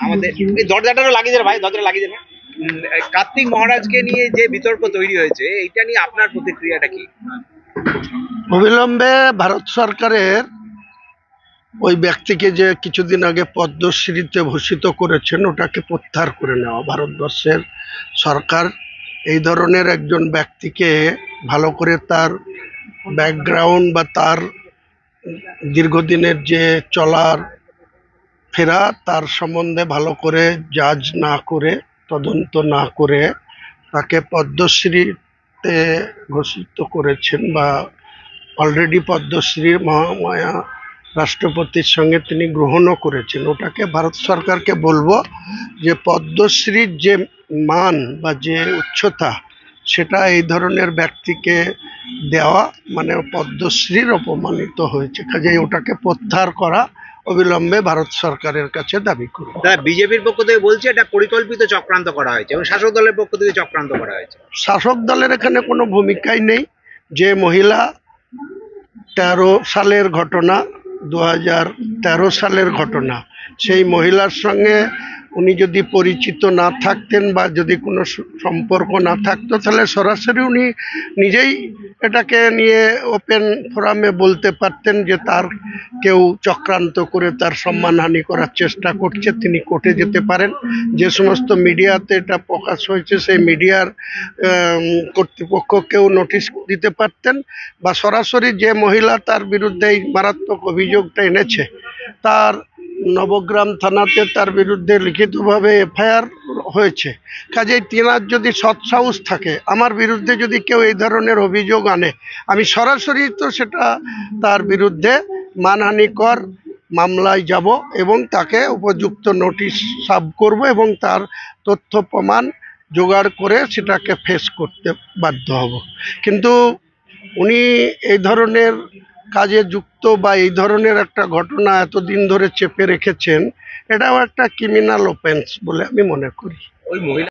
আমাদের এই দরজাটারও লাগিয়ে দেন ভাই, দরজাটা লাগিয়ে দেন। কার্তিক মহারাজকে নিয়ে যে বিতর্ক তৈরি হয়েছে, এইটা নিয়ে আপনার প্রতিক্রিয়াটা কি? অবিলম্বে ভারত সরকারের ওই ব্যক্তিকে যে কিছুদিন আগে পদ্মশ্রীতে ভূষিত করেছেন ওটাকে প্রত্যাহার করে নেওয়া। ভারতবর্ষের সরকার এই ধরনের একজন ব্যক্তিকে ভালো করে তার ব্যাকগ্রাউন্ড বা তার দীর্ঘদিনের যে চলার ফেরা তার সম্বন্ধে ভালো করে জাজ না করে, তদন্ত না করে তাকে পদ্মশ্রীতে ঘোষিত করেছেন বা অলরেডি পদ্মশ্রী মহামায়া রাষ্ট্রপতির সঙ্গে তিনি গ্রহণও করেছেন। ওটাকে ভারত সরকারকে বলবো যে পদ্মশ্রীর যে মান বা যে উচ্চতা সেটা এই ধরনের ব্যক্তিকে দেওয়া মানে পদ্মশ্রীর অপমানিত হয়েছে, কাজেই ওটাকে প্রত্যাহার করা অবিলম্বে ভারত সরকারের কাছে দাবি করব। তারা বিজেপির পক্ষ থেকে বলছে এটা পরিকল্পিত চক্রান্ত করা হয়েছে এবং শাসক দলের পক্ষ থেকে চক্রান্ত করা হয়েছে। শাসক দলের এখানে কোনো ভূমিকাই নেই। যে মহিলা 13 সালের ঘটনা, 2013 সালের ঘটনা, সেই মহিলার সঙ্গে উনি যদি পরিচিত না থাকতেন বা যদি কোনো সম্পর্ক না থাকতো তাহলে সরাসরি উনি নিজেই এটাকে নিয়ে ওপেন ফোরামে বলতে পারতেন যে তার কেউ চক্রান্ত করে তার সম্মানহানি করার চেষ্টা করছে, তিনি কোর্টে যেতে পারেন। যে সমস্ত মিডিয়াতে এটা প্রকাশ হয়েছে সেই মিডিয়ার কর্তৃপক্ষকেও নোটিশ দিতে পারতেন বা সরাসরি যে মহিলা তার বিরুদ্ধে এই মারাত্মক অভিযোগটা এনেছে তার নবগ্রাম থানাতে তার বিরুদ্ধে লিখিতভাবে এফআইআর হয়েছে। কাজেই তিনার যদি সৎসাহস থাকে, আমার বিরুদ্ধে যদি কেউ এই ধরনের অভিযোগ আনে, আমি সরাসরি তো সেটা তার বিরুদ্ধে মানহানিকর মামলায় যাব এবং তাকে উপযুক্ত নোটিশ সার্ভ করব এবং তার তথ্য প্রমাণ জোগাড় করে সেটাকে ফেস করতে বাধ্য হব। কিন্তু উনি এই ধরনের কাজে যুক্ত বা এই ধরনের একটা ঘটনা এতদিন ধরে চেপে রেখেছেন, এটাও একটা ক্রিমিনাল অফেন্স বলে আমি মনে করি। ওই মহিলা